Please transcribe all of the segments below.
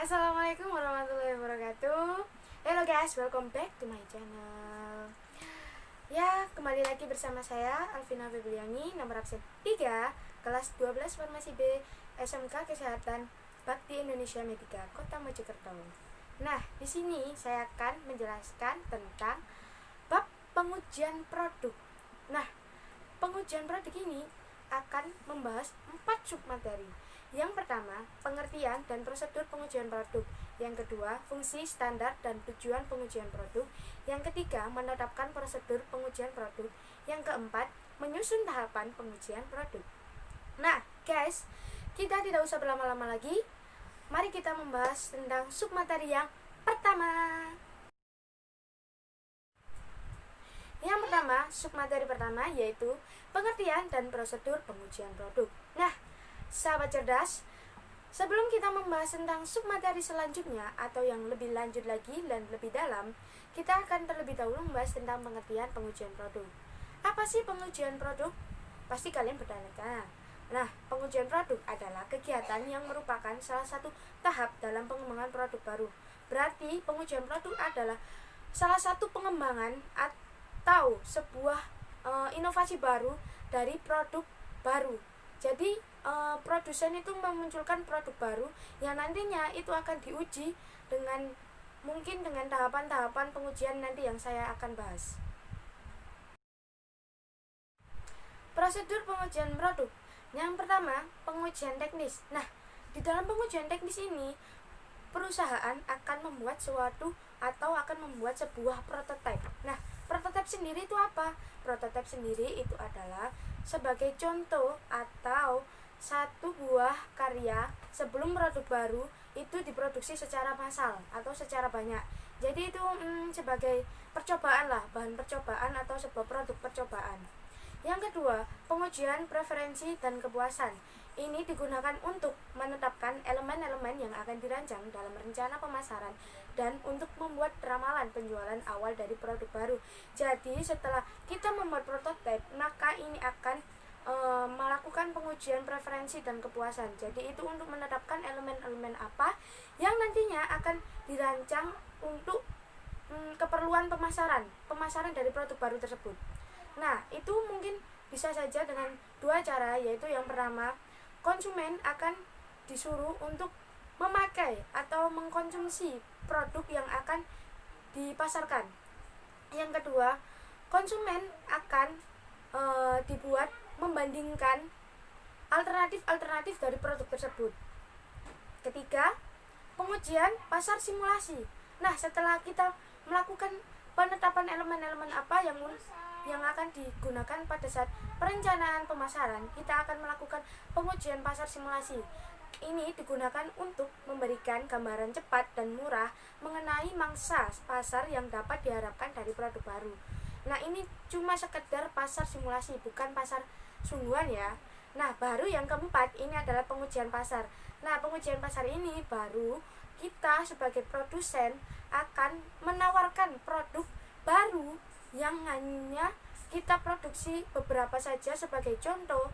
Assalamualaikum warahmatullahi wabarakatuh. Hello guys, welcome back to my channel. Ya, kembali lagi bersama saya Alvina Febriani, nomor absen 3, kelas 12 Farmasi B, SMK Kesehatan Bakti Indonesia Medika, Kota Mojokerto. Nah, di sini saya akan menjelaskan tentang bab pengujian produk. Nah, pengujian produk ini akan membahas 4 submateri. Yang pertama, pengertian dan prosedur pengujian produk. Yang kedua, fungsi, standar, dan tujuan pengujian produk. Yang ketiga, menetapkan prosedur pengujian produk. Yang keempat, menyusun tahapan pengujian produk. Nah, guys, kita tidak usah berlama-lama lagi. Mari kita membahas tentang submateri yang pertama. Yang pertama, submateri pertama yaitu pengertian dan prosedur pengujian produk. Nah, sahabat cerdas, sebelum kita membahas tentang submateri selanjutnya atau yang lebih lanjut lagi dan lebih dalam, kita akan terlebih dahulu membahas tentang pengertian pengujian produk. Apa sih pengujian produk? Pasti kalian bertanya. Nah, pengujian produk adalah kegiatan yang merupakan salah satu tahap dalam pengembangan produk baru. Berarti pengujian produk adalah salah satu pengembangan atau sebuah inovasi baru dari produk baru. Jadi produsen itu memunculkan produk baru yang nantinya itu akan diuji dengan mungkin dengan tahapan-tahapan pengujian nanti yang saya akan bahas. Prosedur pengujian produk. Yang pertama, pengujian teknis. Nah, di dalam pengujian teknis ini perusahaan akan membuat suatu atau akan membuat sebuah prototipe. Nah, prototipe sendiri itu apa? Prototipe sendiri itu adalah sebagai contoh atau satu buah karya sebelum produk baru itu diproduksi secara massal atau secara banyak. Jadi itu sebagai percobaan lah, bahan percobaan atau sebuah produk percobaan. Yang kedua, pengujian preferensi dan kepuasan. Ini digunakan untuk menetapkan elemen-elemen yang akan dirancang dalam rencana pemasaran dan untuk membuat ramalan penjualan awal dari produk baru. Jadi setelah kita membuat prototipe, maka ini akan melakukan pengujian preferensi dan kepuasan. Jadi itu untuk menetapkan elemen-elemen apa yang nantinya akan dirancang untuk keperluan pemasaran dari produk baru tersebut. Nah, itu mungkin bisa saja dengan dua cara, yaitu yang pertama, konsumen akan disuruh untuk memakai atau mengkonsumsi produk yang akan dipasarkan. Yang kedua, konsumen akan dibuat membandingkan alternatif dari produk tersebut. Ketiga, pengujian pasar simulasi. Nah, setelah kita melakukan penetapan elemen-elemen apa yang akan digunakan pada saat perencanaan pemasaran, kita akan melakukan pengujian pasar simulasi. Ini digunakan untuk memberikan gambaran cepat dan murah mengenai mangsa pasar yang dapat diharapkan dari produk baru. Nah, ini cuma sekedar pasar simulasi, bukan pasar sungguhan ya. Nah, baru yang keempat ini adalah pengujian pasar. Nah, pengujian pasar ini baru kita sebagai produsen akan menawarkan produk baru yang hanya kita produksi beberapa saja. Sebagai contoh,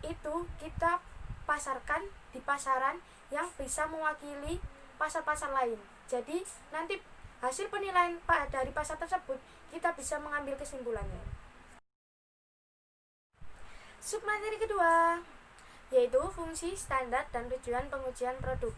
itu kita pasarkan di pasaran yang bisa mewakili pasar-pasar lain. Jadi nanti hasil penilaian dari pasar tersebut kita bisa mengambil kesimpulannya. Submateri kedua yaitu fungsi, standar, dan tujuan pengujian produk.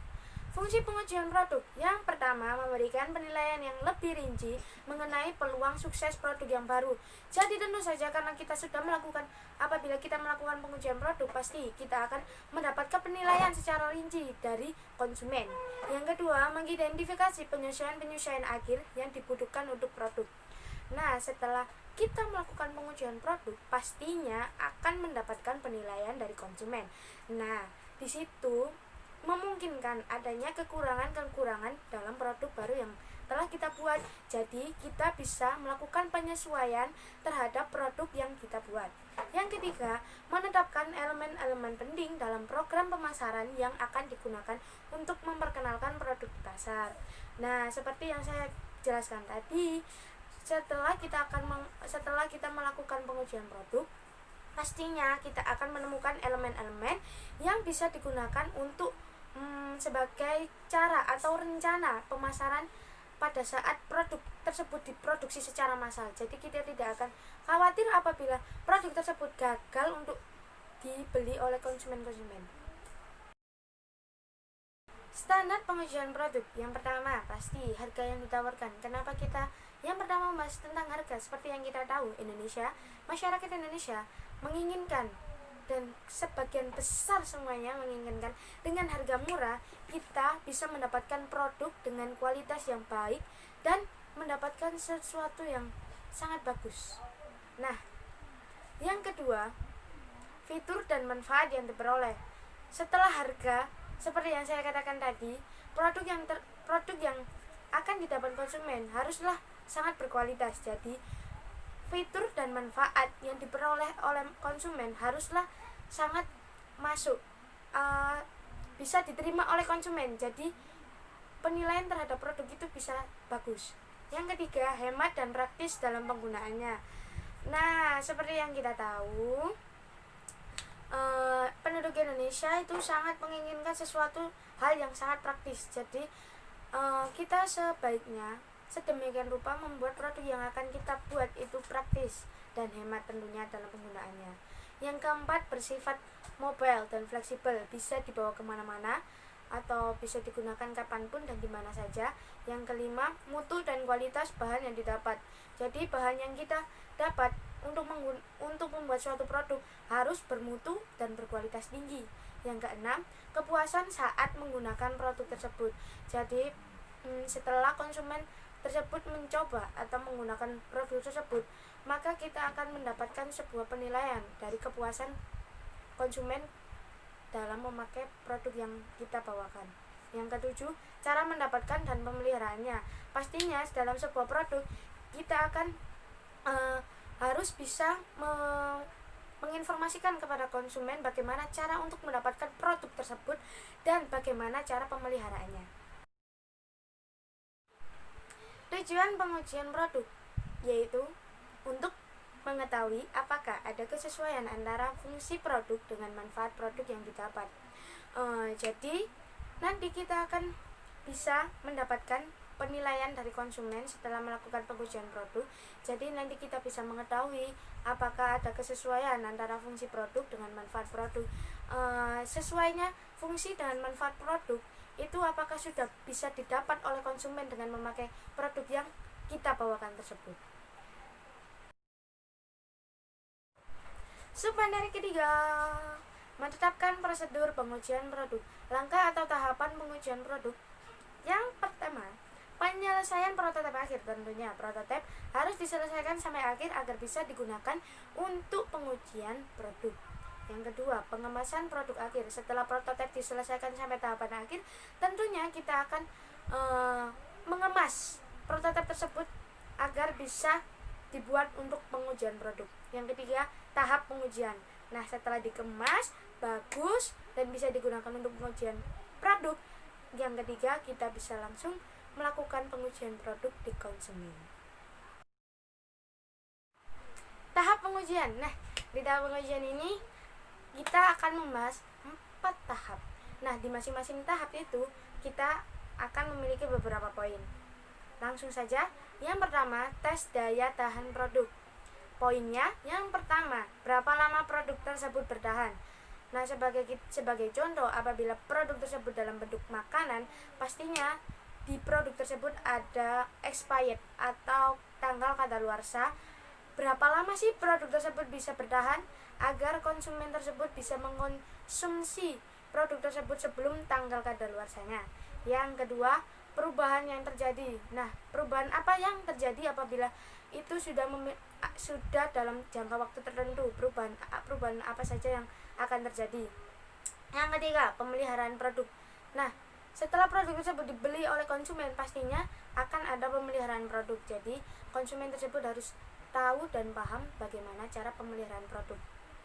Fungsi pengujian produk yang pertama, memberikan penilaian yang lebih rinci mengenai peluang sukses produk yang baru. Jadi tentu saja karena kita sudah melakukan, apabila kita melakukan pengujian produk, pasti kita akan mendapatkan penilaian secara rinci dari konsumen. Yang kedua, mengidentifikasi penyesuaian akhir yang dibutuhkan untuk produk. Nah, setelah kita melakukan pengujian produk, pastinya akan mendapatkan penilaian dari konsumen. Nah, di situ memungkinkan adanya kekurangan-kekurangan dalam produk baru yang telah kita buat. Jadi kita bisa melakukan penyesuaian terhadap produk yang kita buat. Yang ketiga, menetapkan elemen-elemen penting dalam program pemasaran yang akan digunakan untuk memperkenalkan produk di pasar. Nah, seperti yang saya jelaskan tadi, setelah kita melakukan pengujian produk, pastinya kita akan menemukan elemen-elemen yang bisa digunakan untuk sebagai cara atau rencana pemasaran pada saat produk tersebut diproduksi secara massal. Jadi kita tidak akan khawatir apabila produk tersebut gagal untuk dibeli oleh konsumen-konsumen. Standar pengujian produk. Yang pertama, pasti harga yang ditawarkan. Kenapa kita yang pertama membahas tentang harga? Seperti yang kita tahu, masyarakat Indonesia menginginkan, dan sebagian besar semuanya menginginkan dengan harga murah kita bisa mendapatkan produk dengan kualitas yang baik dan mendapatkan sesuatu yang sangat bagus. Nah, yang kedua, fitur dan manfaat yang diperoleh. Setelah harga, seperti yang saya katakan tadi, produk yang akan didapat konsumen haruslah sangat berkualitas. Jadi fitur dan manfaat yang diperoleh oleh konsumen haruslah sangat masuk, bisa diterima oleh konsumen. Jadi penilaian terhadap produk itu bisa bagus. Yang ketiga, hemat dan praktis dalam penggunaannya. Nah, seperti yang kita tahu, penduduk Indonesia itu sangat menginginkan sesuatu hal yang sangat praktis. Jadi kita sebaiknya sedemikian rupa membuat produk yang akan kita buat itu praktis dan hemat tentunya dalam penggunaannya. Yang keempat, bersifat mobile dan fleksibel, bisa dibawa kemana-mana atau bisa digunakan kapanpun dan dimana saja. Yang kelima, mutu dan kualitas bahan yang didapat. Jadi bahan yang kita dapat untuk membuat suatu produk harus bermutu dan berkualitas tinggi. Yang keenam, kepuasan saat menggunakan produk tersebut. Jadi setelah konsumen tersebut mencoba atau menggunakan produk tersebut, maka kita akan mendapatkan sebuah penilaian dari kepuasan konsumen dalam memakai produk yang kita bawakan. Yang ketujuh, cara mendapatkan dan pemeliharaannya. Pastinya dalam sebuah produk kita akan harus bisa menginformasikan kepada konsumen bagaimana cara untuk mendapatkan produk tersebut dan bagaimana cara pemeliharaannya. Tujuan pengujian produk yaitu untuk mengetahui apakah ada kesesuaian antara fungsi produk dengan manfaat produk yang didapat. Jadi nanti kita akan bisa mendapatkan penilaian dari konsumen setelah melakukan pengujian produk. Jadi nanti kita bisa mengetahui apakah ada kesesuaian antara fungsi produk dengan manfaat produk. Sesuainya fungsi dengan manfaat produk itu apakah sudah bisa didapat oleh konsumen dengan memakai produk yang kita bawakan tersebut. Dari ketiga, menetapkan prosedur pengujian produk. Langkah atau tahapan pengujian produk. Yang pertama, penyelesaian prototip akhir. Tentunya prototip harus diselesaikan sampai akhir agar bisa digunakan untuk pengujian produk. Yang kedua, pengemasan produk akhir. Setelah prototip diselesaikan sampai tahapan akhir, tentunya kita akan mengemas prototip tersebut agar bisa dibuat untuk pengujian produk. Yang ketiga, tahap pengujian. Nah, setelah dikemas bagus dan bisa digunakan untuk pengujian produk, yang ketiga kita bisa langsung melakukan pengujian produk di konsumen. Tahap pengujian. Nah, di tahap pengujian ini kita akan membahas 4 tahap. Nah, di masing-masing tahap itu kita akan memiliki beberapa poin. Langsung saja. Yang pertama, tes daya tahan produk. Poinnya yang pertama, berapa lama produk tersebut bertahan. Nah, sebagai contoh, apabila produk tersebut dalam bentuk makanan, pastinya di produk tersebut ada expired atau tanggal kadaluarsa. Berapa lama sih produk tersebut bisa bertahan agar konsumen tersebut bisa mengkonsumsi produk tersebut sebelum tanggal kadaluarsanya. Yang kedua, perubahan yang terjadi. Nah, perubahan apa yang terjadi apabila itu sudah dalam jangka waktu tertentu, perubahan apa saja yang akan terjadi. Yang ketiga, pemeliharaan produk. Nah, setelah produk tersebut dibeli oleh konsumen, pastinya akan ada pemeliharaan produk. Jadi konsumen tersebut harus tahu dan paham bagaimana cara pemeliharaan produk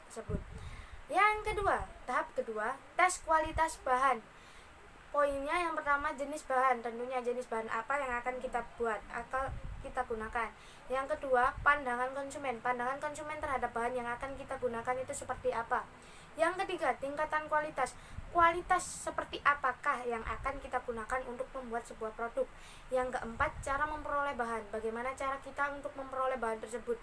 tersebut. Yang kedua, tahap kedua, tes kualitas bahan. Poinnya yang pertama, jenis bahan. Tentunya jenis bahan apa yang akan kita buat atau kita gunakan. Yang kedua, pandangan konsumen. Pandangan konsumen terhadap bahan yang akan kita gunakan itu seperti apa. Yang ketiga, tingkatan kualitas. Kualitas seperti apakah yang akan kita gunakan untuk membuat sebuah produk. Yang keempat, cara memperoleh bahan. Bagaimana cara kita untuk memperoleh bahan tersebut,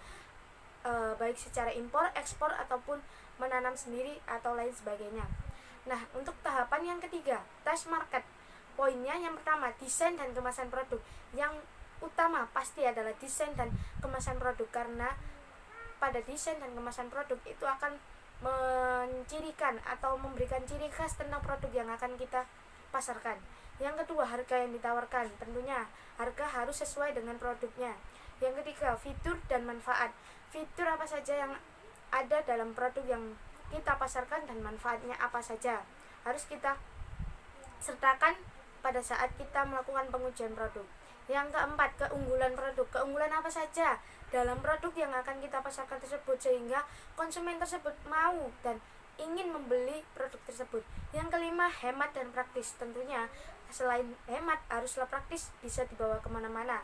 baik secara impor, ekspor, ataupun menanam sendiri atau lain sebagainya. Nah, untuk tahapan yang ketiga, test market. Poinnya yang pertama, desain dan kemasan produk. Yang utama pasti adalah desain dan kemasan produk, karena pada desain dan kemasan produk itu akan mencirikan atau memberikan ciri khas tentang produk yang akan kita pasarkan. Yang kedua, harga yang ditawarkan. Tentunya harga harus sesuai dengan produknya. Yang ketiga, fitur dan manfaat. Fitur apa saja yang ada dalam produk yang kita pasarkan dan manfaatnya apa saja harus kita sertakan pada saat kita melakukan pengujian produk. Yang keempat, keunggulan produk. Keunggulan apa saja dalam produk yang akan kita pasarkan tersebut sehingga konsumen tersebut mau dan ingin membeli produk tersebut. Yang kelima, hemat dan praktis. Tentunya selain hemat haruslah praktis, bisa dibawa kemana-mana.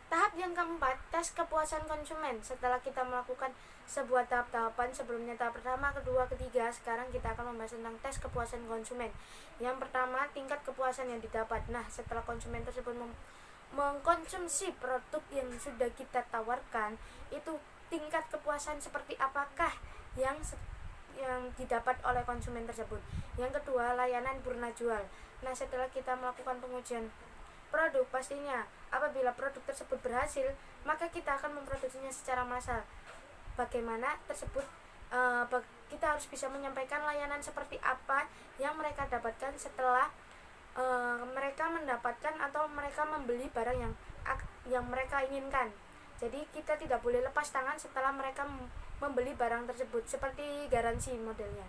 Tahap yang keempat, tes kepuasan konsumen. Setelah kita melakukan sebuah tahap-tahapan, sebelumnya tahap pertama, kedua, ketiga, sekarang kita akan membahas tentang tes kepuasan konsumen. Yang pertama, tingkat kepuasan yang didapat. Nah, setelah konsumen tersebut mengkonsumsi produk yang sudah kita tawarkan, itu tingkat kepuasan seperti apakah yang didapat oleh konsumen tersebut. Yang kedua, layanan purna jual. Nah, setelah kita melakukan pengujian produk, pastinya apabila produk tersebut berhasil, maka kita akan memproduksinya secara massal. Bagaimana tersebut, kita harus bisa menyampaikan layanan seperti apa yang mereka dapatkan setelah mereka mendapatkan atau mereka membeli barang yang mereka inginkan. Jadi kita tidak boleh lepas tangan setelah mereka membeli barang tersebut, seperti garansi modelnya.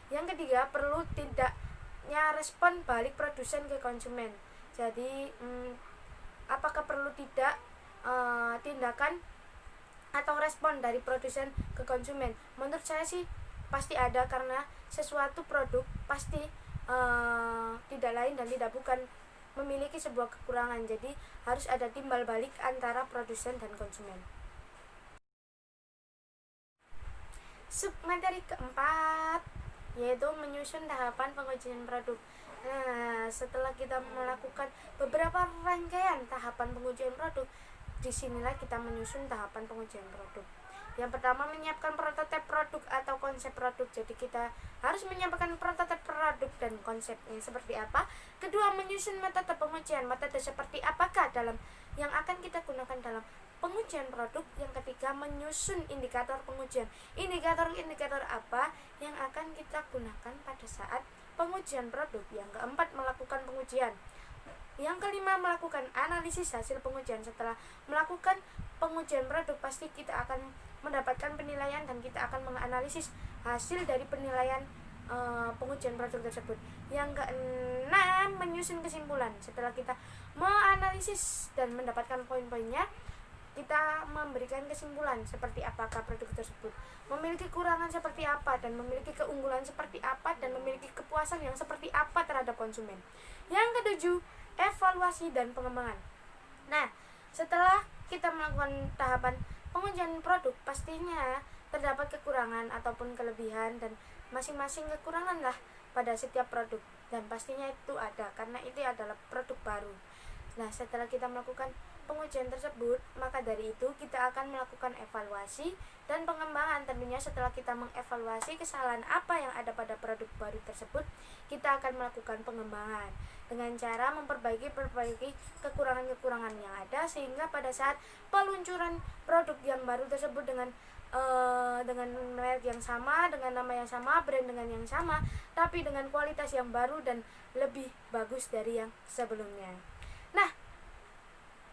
Yang ketiga, perlu tidaknya respon balik produsen ke konsumen. Jadi apakah perlu tidak tindakan atau respon dari produsen ke konsumen? Menurut saya sih pasti ada, karena sesuatu produk pasti tidak lain dan tidak bukan memiliki sebuah kekurangan. Jadi harus ada timbal balik antara produsen dan konsumen. Submateri keempat yaitu menyusun tahapan pengujian produk. Nah, setelah kita melakukan beberapa rangkaian tahapan pengujian produk, disinilah kita menyusun tahapan pengujian produk. Yang pertama, menyiapkan prototipe produk atau konsep produk. Jadi kita harus menyiapkan prototipe produk dan konsepnya seperti apa. Kedua, menyusun metode pengujian. Metode seperti apakah dalam yang akan kita gunakan dalam pengujian produk. Yang ketiga, menyusun indikator pengujian. Indikator-indikator apa yang akan kita gunakan pada saat pengujian produk. Yang keempat, melakukan pengujian. Yang kelima, melakukan analisis hasil pengujian. Setelah melakukan pengujian produk, pasti kita akan mendapatkan penilaian dan kita akan menganalisis hasil dari penilaian pengujian produk tersebut. Yang keenam, menyusun kesimpulan. Setelah kita menganalisis dan mendapatkan poin-poinnya, kita memberikan kesimpulan seperti apakah produk tersebut memiliki kekurangan seperti apa dan memiliki keunggulan seperti apa dan memiliki kepuasan yang seperti apa terhadap konsumen. Yang ketujuh, evaluasi dan pengembangan. Nah, setelah kita melakukan tahapan pengujian produk, pastinya terdapat kekurangan ataupun kelebihan, dan masing-masing kekurangan lah pada setiap produk, dan pastinya itu ada karena itu adalah produk baru. Nah, setelah kita melakukan pengujian tersebut, maka dari itu kita akan melakukan evaluasi dan pengembangan. Tentunya setelah kita mengevaluasi kesalahan apa yang ada pada produk baru tersebut, kita akan melakukan pengembangan dengan cara memperbaiki kekurangan-kekurangan yang ada, sehingga pada saat peluncuran produk yang baru tersebut dengan merek yang sama, dengan nama yang sama, brand dengan yang sama, tapi dengan kualitas yang baru dan lebih bagus dari yang sebelumnya. Nah,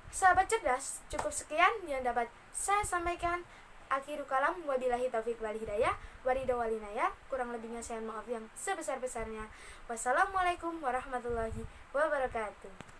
sahabat cerdas, cukup sekian yang dapat saya sampaikan. Akhiru kalam, wabillahi taufiq wal hidayah, waridho walinaya. Kurang lebihnya saya maaf yang sebesar-besarnya. Wassalamualaikum warahmatullahi wabarakatuh.